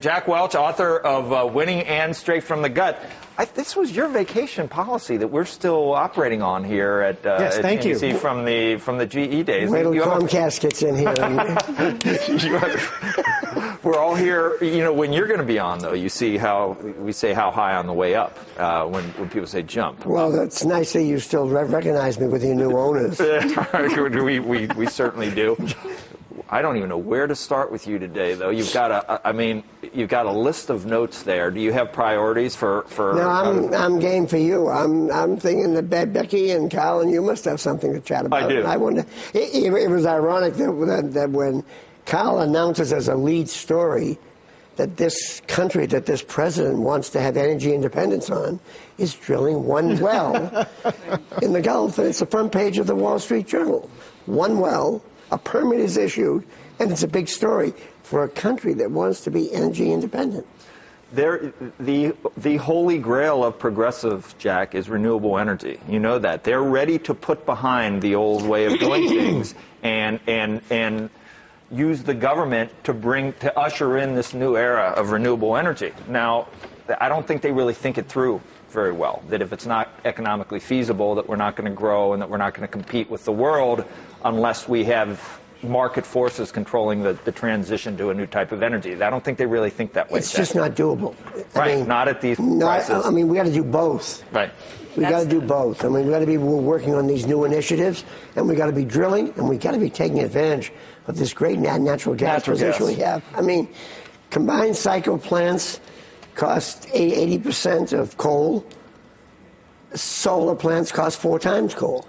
Jack Welch, author of Winning and Straight from the Gut. This was your vacation policy that we're still operating on here at yes, thank you. from the GE days. Wait till Comcast gets in here. We're all here. You know, when you're going to be on, though, you see how we say how high on the way up when people say jump. Well, that's nice that you still recognize me with your new owners. we certainly do. I don't even know where to start with you today, though. You've got you've got a list of notes there. Do you have priorities for? No, I'm game for you. I'm thinking that Becky and Carl and you must have something to chat about. I do. I wonder. It was ironic that when Carl announces as a lead story that this country, that this president wants to have energy independence on, is drilling one well in the Gulf, and it's the front page of the Wall Street Journal. One well. A permit is issued, and it's a big story for a country that wants to be energy independent. The holy grail of progressive, Jack, is renewable energy. You know that. They're ready to put behind the old way of doing things and use the government to usher in this new era of renewable energy. Now, I don't think they really think it through very well, that if it's not economically feasible, that we're not going to grow and that we're not going to compete with the world unless we have market forces controlling the transition to a new type of energy. I don't think they really think that way. It's just not doable. Right, I mean, not at these prices. I mean, we got to do both. Right. We got to do both. I mean, we got to be working on these new initiatives, and we got to be drilling, and we got to be taking advantage of this great natural gas position we have. I mean, combined cycle plants cost 80% of coal. Solar plants cost 4 times coal.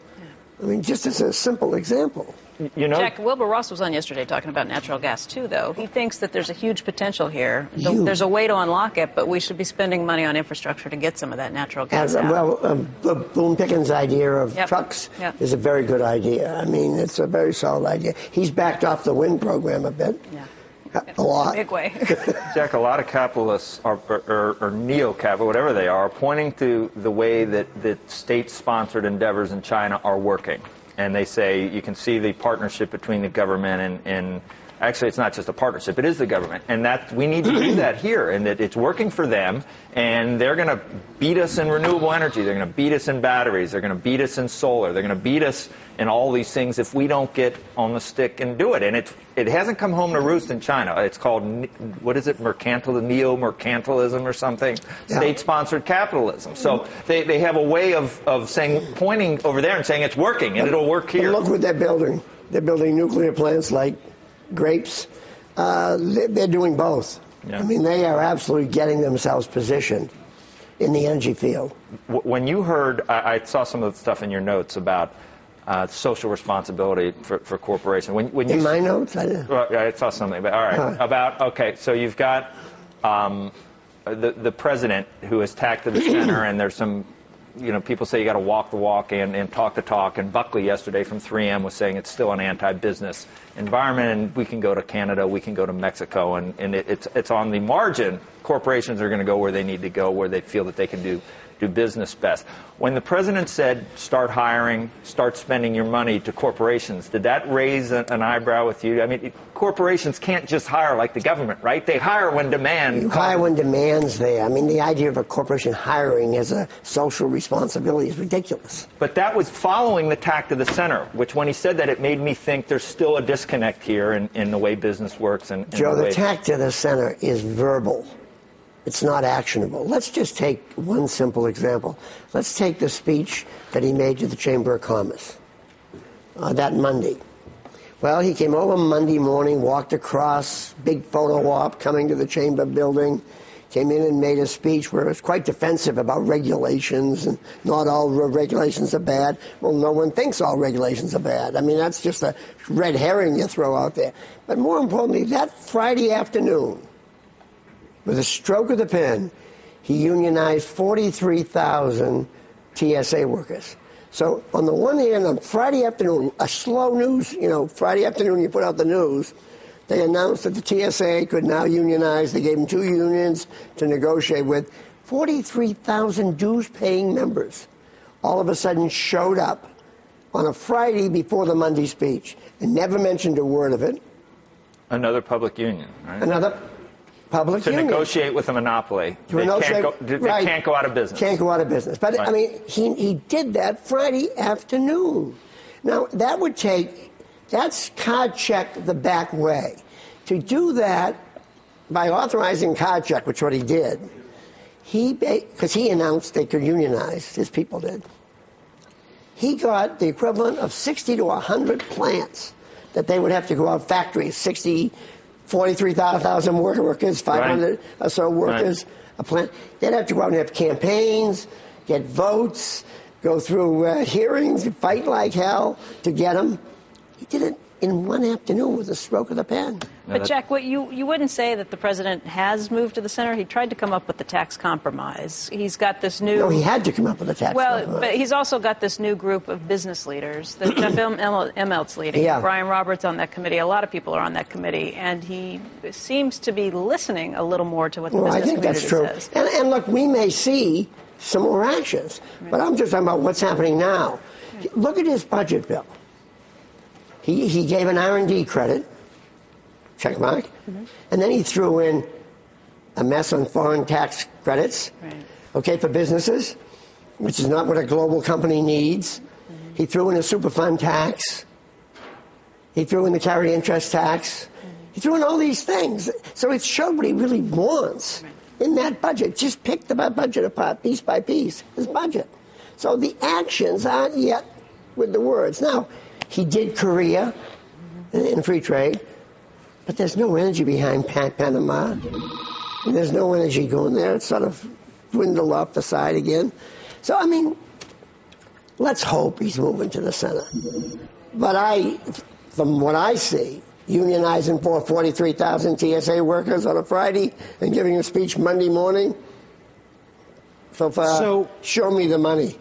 I mean, just as a simple example. You know, Jack, Wilbur Ross was on yesterday talking about natural gas, too, though. He thinks that there's a huge potential here. There's a way to unlock it, but we should be spending money on infrastructure to get some of that natural gas out. Well, the Boone Pickens' idea of trucks is a very good idea. I mean, it's a very solid idea. He's backed off the wind program a bit. Yeah. A lot. Big way. Jack, a lot of capitalists or neo-capital, whatever they are, pointing to the way that state-sponsored endeavors in China are working. And they say you can see the partnership between the government and actually it's not just a partnership, it is the government. And that we need to do that here, and that it's working for them, and they're going to beat us in renewable energy, they're going to beat us in batteries, they're going to beat us in solar, they're going to beat us in all these things if we don't get on the stick and do it. And it hasn't come home to roost in China. It's called, what is it, neo-mercantilism or something? Yeah. State-sponsored capitalism. So they have a way of saying, pointing over there and saying it's working, and it'll work here. Look what they're building. They're building nuclear plants like grapes. They're doing both. Yeah. I mean, they are absolutely getting themselves positioned in the energy field. When you heard, I saw some of the stuff in your notes about social responsibility for corporations. When you, in my notes? I saw something, but all right. Okay, so you've got the president who has tacked to the center, and there's some, people say you got to walk the walk and talk the talk. And Buckley yesterday from 3M was saying it's still an anti-business environment, and we can go to Canada, we can go to Mexico, and it's on the margin. Corporations are going to go where they need to go, where they feel that they can do business best. When the president said start hiring, start spending your money to corporations, did that raise an eyebrow with you? I mean, corporations can't just hire like the government, right? They hire when demand comes. You hire when demand's there. I mean, the idea of a corporation hiring as a social responsibility is ridiculous. But that was following the tack to the center, which when he said that, it made me think there's still a disconnect here in the way business works. Joe, the tack to the center is verbal. It's not actionable. Let's just take one simple example. Let's take the speech that he made to the Chamber of Commerce that Monday. Well, he came over Monday morning, walked across, big photo op coming to the Chamber building, came in and made a speech where it was quite defensive about regulations, and not all regulations are bad. Well, no one thinks all regulations are bad. I mean, that's just a red herring you throw out there. But more importantly, that Friday afternoon, with a stroke of the pen, he unionized 43,000 TSA workers. So on the one hand, on Friday afternoon, a slow news, Friday afternoon you put out the news, they announced that the TSA could now unionize. They gave them 2 unions to negotiate with. 43,000 dues-paying members all of a sudden showed up on a Friday before the Monday speech and never mentioned a word of it. Another public union, right? public to union. negotiate with a monopoly. They can't go out of business. Can't go out of business. But, I mean, he did that Friday afternoon. Now, that's card check the back way. To do that by authorizing card check, which is what he did, because he announced they could unionize, his people did, he got the equivalent of 60 to 100 plants that they would have to go out, factories, 43,000 workers, 500 or so workers, a plant. They'd have to go out and have campaigns, get votes, go through hearings, fight like hell to get them. He did it in one afternoon with a stroke of the pen. But, Jack, you wouldn't say that the president has moved to the center. He tried to come up with the tax compromise. He's got this new... No, he had to come up with a tax compromise. Well, but he's also got this new group of business leaders that Jeff Immelt's leading. Yeah. Brian Roberts on that committee. A lot of people are on that committee. And he seems to be listening a little more to what the business community says. I think that's true. And look, we may see some more actions. But I'm just talking about what's happening now. Look at his budget bill. He gave an R&D credit, check mark, and then he threw in a mess on foreign tax credits, okay, for businesses, which is not what a global company needs. He threw in a Superfund tax. He threw in the carried interest tax. He threw in all these things. So it showed what he really wants in that budget. Just pick the budget apart, piece by piece, his budget. So the actions aren't yet with the words. Now, he did Korea in free trade, but there's no energy behind Panama. And there's no energy going there. It's sort of dwindled off the side again. So, I mean, let's hope he's moving to the center. But from what I see, unionizing 43,000 TSA workers on a Friday and giving a speech Monday morning, so far, show me the money.